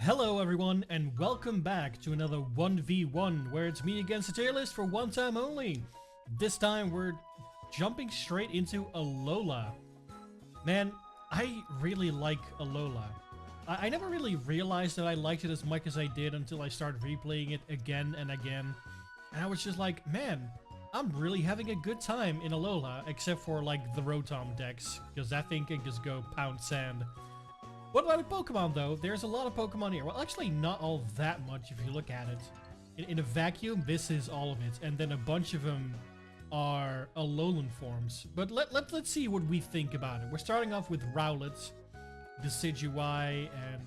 Hello everyone and welcome back to another 1v1 where it's me against the tier list for one time only. This time we're jumping straight into Alola. Man, I really like Alola. I never really realized that I liked it as much as I did until I started replaying it again and again. And I was just like, man, I'm really having a good time in Alola, except for like the Rotom decks, because that thing can just go pound sand. What about the Pokemon though? There's a lot of Pokemon here. Well, actually not all that much if you look at it. In a vacuum, this is all of it. And then a bunch of them are Alolan forms. But let's see what we think about it. We're starting off with Rowlet, Decidueye, and...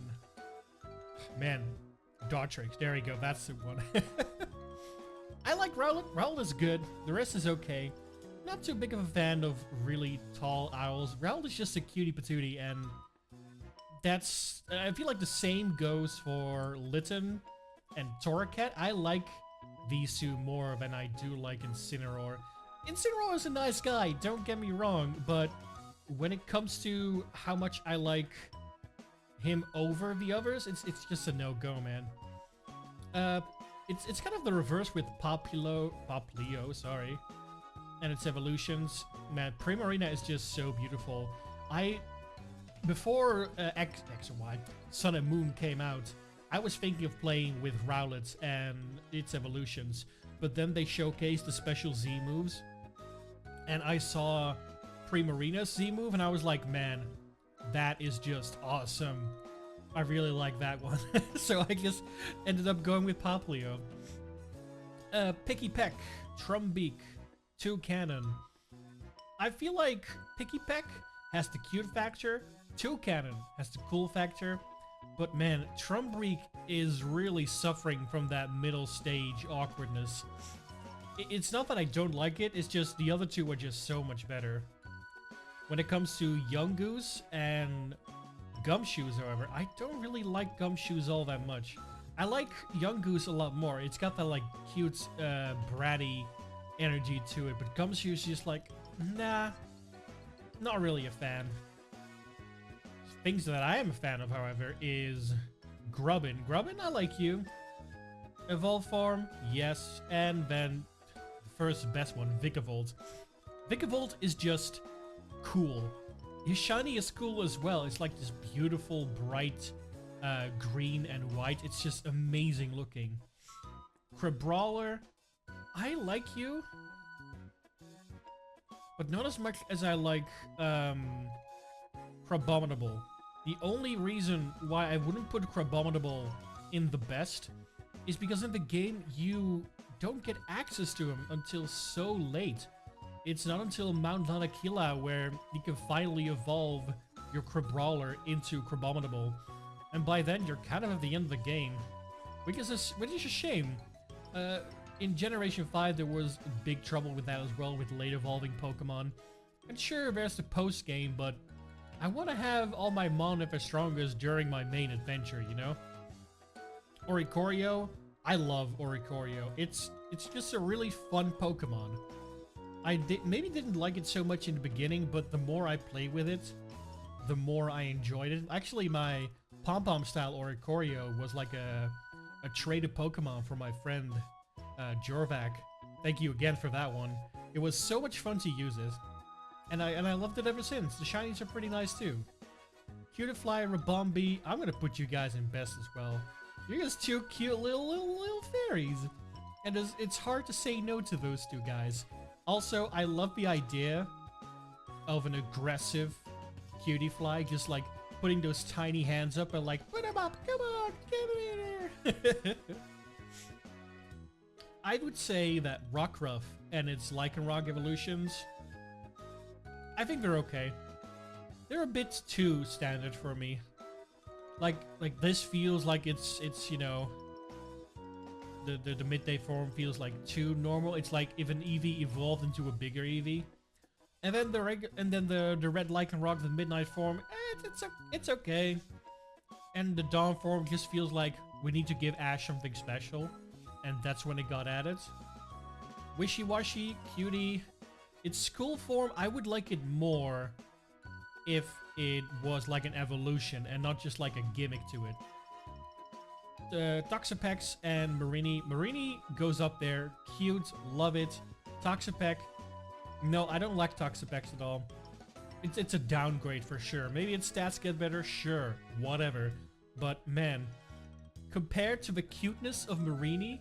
Man, Dartrix. There we go, that's the one. I like Rowlet. Rowlet is good. The rest is okay. Not too big of a fan of really tall owls. Rowlet is just a cutie patootie, and that's... I feel like the same goes for Litten and Torracat. I like these two more than I do like Incineroar. Incineroar is a nice guy, don't get me wrong, but when it comes to how much I like him over the others, it's just a no-go, man. It's kind of the reverse with Poplio, sorry, and its evolutions. Man, Primarina is just so beautiful. Before X and Y, Sun and Moon came out, I was thinking of playing with Rowlet and its evolutions, but then they showcased the special Z moves, and I saw Primarina's Z move, and I was like, man, that is just awesome. I really like that one. So I just ended up going with Poplio. Pikipek, Trumbeak, Toucannon. I feel like Pikipek has the cute factor, Toucannon has the cool factor, but man, Trumbeak is really suffering from that middle stage awkwardness. It's not that I don't like it, it's just the other two are just so much better. When it comes to Yungoos and Gumshoos, however, I don't really like Gumshoos all that much. I like Yungoos a lot more. It's got that like cute, bratty energy to it, but Gumshoos just like, nah, not really a fan. Things that I am a fan of, however, is Grubbin. Grubbin, I like you. Evolve form, yes, and then the first best one, Vikavolt. Vikavolt is just cool. His shiny is cool as well. It's like this beautiful, bright green and white. It's just amazing looking. Crabrawler, I like you, but not as much as I like Crabominable. The only reason why I wouldn't put Crabominable in the best is because in the game you don't get access to him until so late. It's not until Mount Lanakila where you can finally evolve your Crabrawler into Crabominable. And by then, you're kind of at the end of the game. Which is a shame. In Generation 5, there was big trouble with that as well, with late evolving Pokemon. And sure, there's the post-game, but I want to have all my Mon if they're strongest during my main adventure, you know? Oricorio, I love Oricorio. It's just a really fun Pokemon. I maybe didn't like it so much in the beginning, but the more I played with it, the more I enjoyed it. Actually, my Pom-Pom style Oricorio was like a traded Pokemon from my friend Jorvac. Thank you again for that one. It was so much fun to use it, and I loved it ever since. The shinies are pretty nice too. Cutiefly, Rabombi, I'm gonna put you guys in best as well. You're just two cute little fairies, and it's hard to say no to those two guys. Also, I love the idea of an aggressive Cutiefly, just like putting those tiny hands up and like, put him up, come on, get in here. I would say that Rockruff and its Lycanroc evolutions, I think they're okay. They're a bit too standard for me. Like this feels like it's you know, the midday form feels like too normal. It's like if an Eevee evolved into a bigger Eevee. And then the red Lycanroc, the midnight form, it's okay. And the dawn form just feels like we need to give Ash something special, and that's when it got added. Wishy-washy, cutie. Its school form, I would like it more if it was like an evolution and not just like a gimmick to it. Toxapex and Marini. Marini goes up there. Cute. Love it. Toxapex. No, I don't like Toxapex at all. It's a downgrade for sure. Maybe its stats get better. Sure. Whatever. But man, compared to the cuteness of Marini,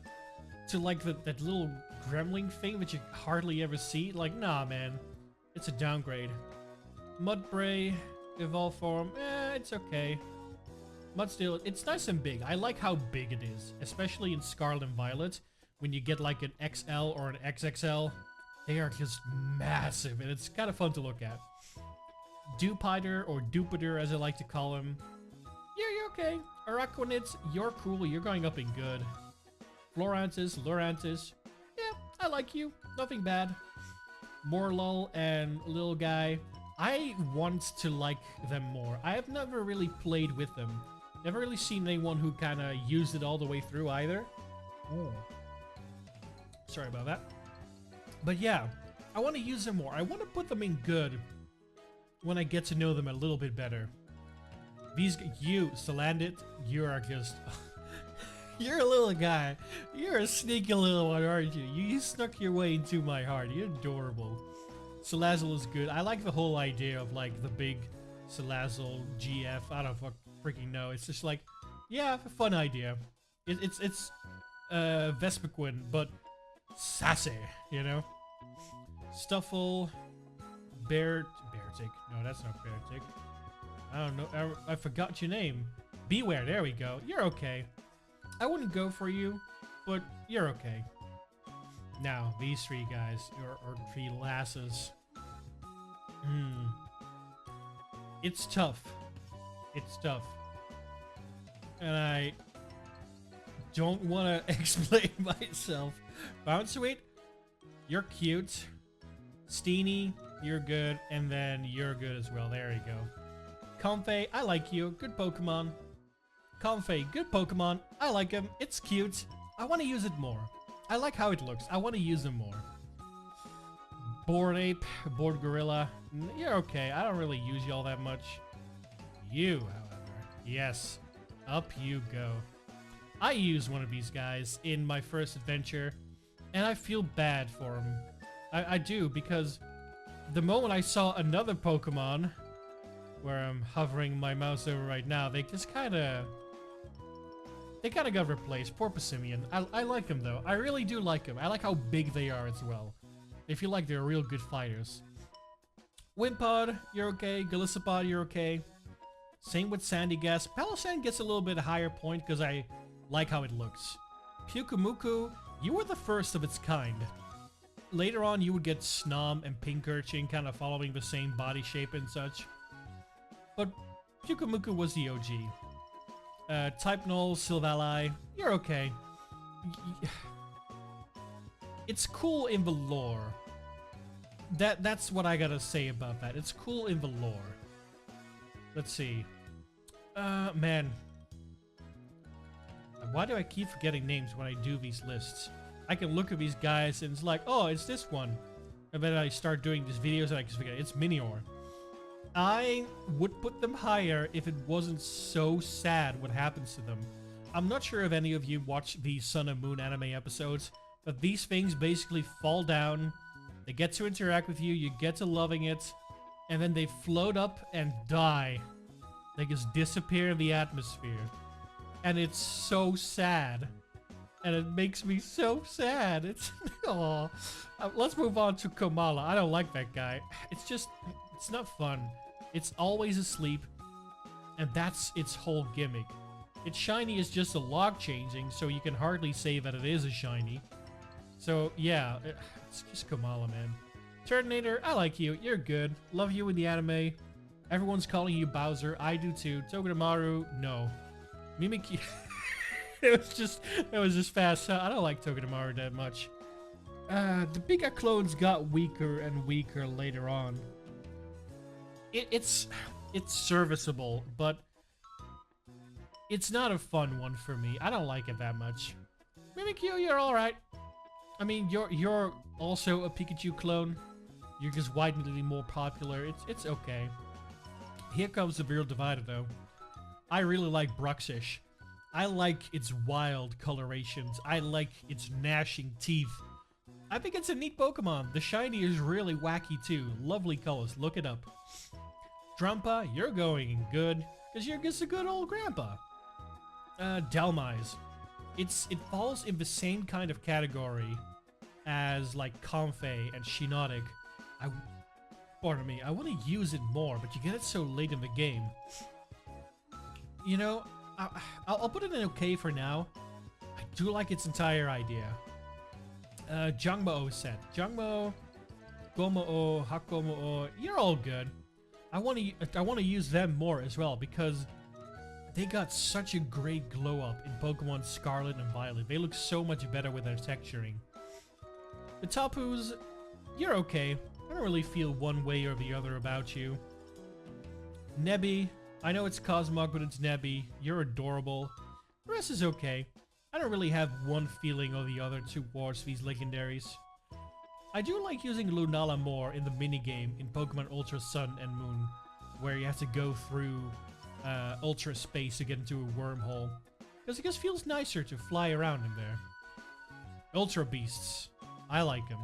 to like that little gremlin thing that you hardly ever see, like, nah, man. It's a downgrade. Mudbray, evolve form, it's okay. Mudsteel, it's nice and big. I like how big it is, especially in Scarlet and Violet. When you get like an XL or an XXL, they are just massive, and it's kind of fun to look at. Dupiter, or Dupiter as I like to call him. Yeah, you're okay. Araquanids, you're cool. You're going up in good. Florantis, Lurantis. Yeah, I like you. Nothing bad. Morlul and Little Guy. I want to like them more. I have never really played with them. Never really seen anyone who kind of used it all the way through either. Oh. Sorry about that. But yeah, I want to use them more. I want to put them in good when I get to know them a little bit better. You, Salandit, you are just... You're a little guy. You're a sneaky little one, aren't you? You snuck your way into my heart. You're adorable. Salazzle is good. I like the whole idea of like the big Salazzle GF. I don't freaking know. It's just like, yeah, a fun idea. It's Vespiquen, but sassy, you know? Stuffle, Beartic. No, that's not Beartic. I don't know. I forgot your name. Beware. There we go. You're okay. I wouldn't go for you, but you're okay. Now, these three guys, or three lasses. It's tough. It's tough. And I don't want to explain myself. Bounceweight, you're cute. Steenie, you're good. And then you're good as well. There you go. Comfey, I like you. Good Pokemon. Comfey, good Pokemon. I like him. It's cute. I want to use it more. I like how it looks. I want to use them more. Bored Ape, Bored Gorilla. You're okay. I don't really use you all that much. You, however. Yes. Up you go. I used one of these guys in my first adventure, and I feel bad for him. I do, because the moment I saw another Pokemon, where I'm hovering my mouse over right now, they just kind of... They kind of got replaced. Poor Passimian. I like them, though. I really do like them. I like how big they are as well. They feel like they're real good fighters. Wimpod, you're okay. Golisopod, you're okay. Same with Sandygast. Palossand gets a little bit higher point because I like how it looks. Pyukumuku, you were the first of its kind. Later on, you would get Snom and Pincurchin kind of following the same body shape and such. But Pyukumuku was the OG. Type Null, Silvally, you're okay. It's cool in the lore. That's what I gotta say about that. It's cool in the lore. Let's see. Man. Why do I keep forgetting names when I do these lists? I can look at these guys and it's like, oh, it's this one. And then I start doing these videos and I just forget, it's Minior. I would put them higher if it wasn't so sad what happens to them. I'm not sure if any of you watch the Sun and Moon anime episodes, but these things basically fall down, they get to interact with you, you get to loving it, and then they float up and die. They just disappear in the atmosphere. And it's so sad. And it makes me so sad. It's... Aww. Let's move on to Komala. I don't like that guy. It's just... It's not fun. It's always asleep. And that's its whole gimmick. Its shiny is just a log changing, so you can hardly say that it is a shiny. So, yeah. It's just Komala, man. Turtonator, I like you. You're good. Love you in the anime. Everyone's calling you Bowser. I do too. Togedemaru, no. Mimikyu... It was just fast. I don't like Togedemaru that much. The bigger clones got weaker and weaker later on. It's serviceable, but it's not a fun one for me. I don't like it that much. Mimikyu, you're all right. I mean, you're also a Pikachu clone. You're just widely more popular. It's okay. Here comes the real divider, though. I really like Bruxish. I like its wild colorations. I like its gnashing teeth. I think it's a neat Pokemon. The shiny is really wacky too. Lovely colors. Look it up. Drampa, you're going good, because you're just a good old grandpa. Dhelmise. It falls in the same kind of category as like Comfey and Shiinotic. Pardon me, I want to use it more, but you get it so late in the game. You know, I'll put it in okay for now. I do like its entire idea. Jangmo-o set. Jangmo, Gomo-o, Hakomo-o, you're all good. I want to use them more as well because they got such a great glow up in Pokemon Scarlet and Violet. They look so much better with their texturing. The Tapus, you're okay. I don't really feel one way or the other about you. Nebby, I know it's Cosmog, but it's Nebby. You're adorable. The rest is okay. I don't really have one feeling or the other towards these legendaries. I do like using Lunala more in the minigame in Pokemon Ultra Sun and Moon, where you have to go through Ultra Space to get into a wormhole. Because it just feels nicer to fly around in there. Ultra Beasts. I like them.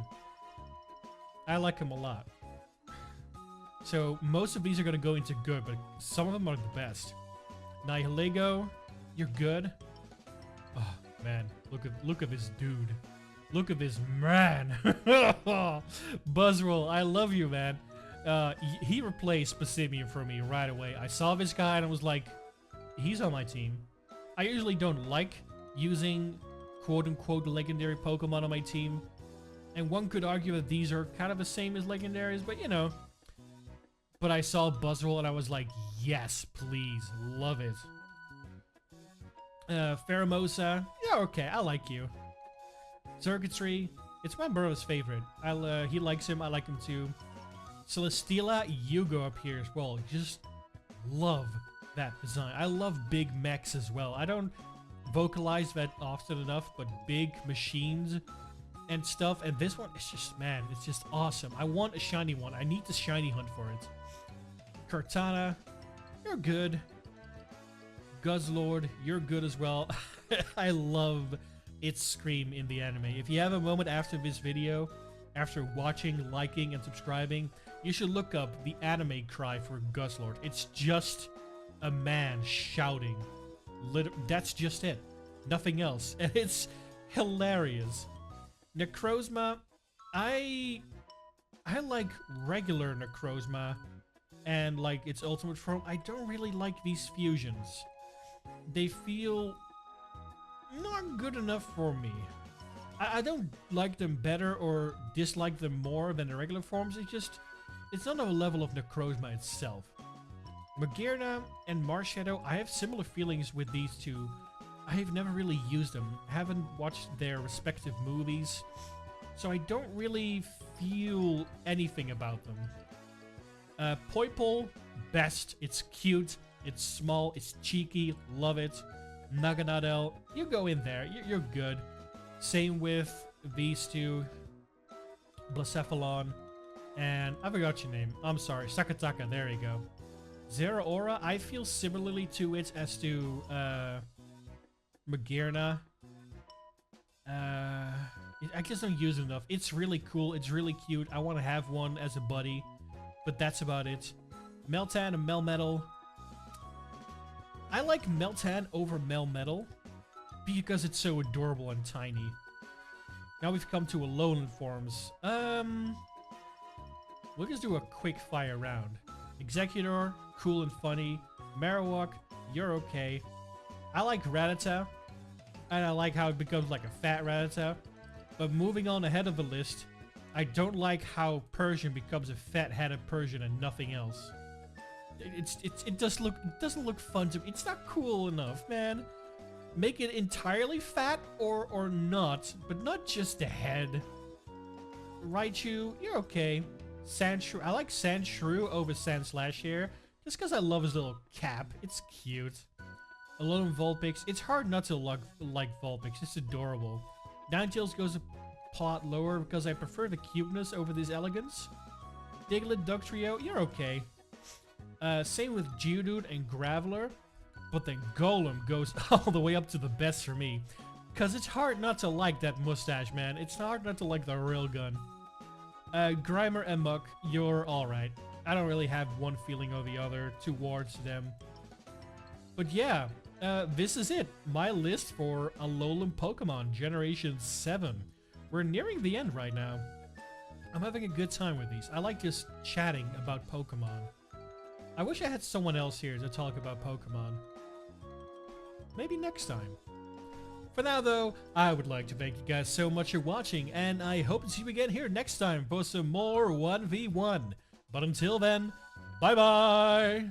I like them a lot. So most of these are going to go into good, but some of them are the best. Nihilego, you're good. Oh, man. Look at this dude. Look at this man. Buzzroll, I love you, man. He replaced Passimian for me right away. I saw this guy and I was like, he's on my team. I usually don't like using quote-unquote legendary Pokemon on my team. And one could argue that these are kind of the same as legendaries, but you know. But I saw Buzzroll and I was like, yes, please, love it. Pheromosa, yeah, okay, I like you. Circuitry, it's my brother's favorite. He likes him, I like him too. Celesteela, you go up here as well. Just love that design. I love big mechs as well. I don't vocalize that often enough, but big machines and stuff. And this one, it's just, man, it's just awesome. I want a shiny one. I need to shiny hunt for it. Kartana, you're good. Guzzlord, you're good as well. I love its scream in the anime. If you have a moment after this video, after watching, liking, and subscribing, you should look up the anime cry for Guzzlord. It's just a man shouting. That's just it. Nothing else. And it's hilarious. Necrozma, I like regular Necrozma and like its ultimate form. I don't really like these fusions. They feel not good enough for me. I don't like them better or dislike them more than the regular forms. It's not on a level of Necrozma itself. Magearna and Marshadow, I have similar feelings with these two. I have never really used them. I haven't watched their respective movies, so I don't really feel anything about them. Poipole, best. It's cute, it's small, it's cheeky, love it. Naganadel, you go in there, you're good. Same with these two. Blacephalon. And I forgot your name. I'm sorry. Sakataka, there you go. Zeraora, I feel similarly to it as to Magearna. I just don't use it enough. It's really cool. It's really cute. I want to have one as a buddy. But that's about it. Meltan and Melmetal. I like Meltan over Melmetal because it's so adorable and tiny. Now we've come to Alolan forms. We'll just do a quick fire round. Executor, cool and funny. Marowak, you're okay. I like Rattata, and I like how it becomes like a fat Rattata. But moving on ahead of the list, I don't like how Persian becomes a fat-headed Persian and nothing else. It doesn't look fun to me. It's not cool enough, man. Make it entirely fat or not, but not just the head. Raichu, you're okay. Sandshrew, I like Sandshrew over Sandslash here, just because I love his little cap. It's cute. Alolan Vulpix, it's hard not to like Vulpix. It's adorable. Ninetales goes a plot lower because I prefer the cuteness over this elegance. Diglett, Dugtrio, you're okay. Same with Geodude and Graveler. But then Golem goes all the way up to the best for me. Because it's hard not to like that mustache, man. It's hard not to like the railgun. Grimer and Muck, you're alright. I don't really have one feeling or the other towards them. But yeah, this is it. My list for Alolan Pokemon Generation 7. We're nearing the end right now. I'm having a good time with these. I like just chatting about Pokemon. I wish I had someone else here to talk about Pokemon. Maybe next time. For now, though, I would like to thank you guys so much for watching, and I hope to see you again here next time for some more 1v1. But until then, bye-bye!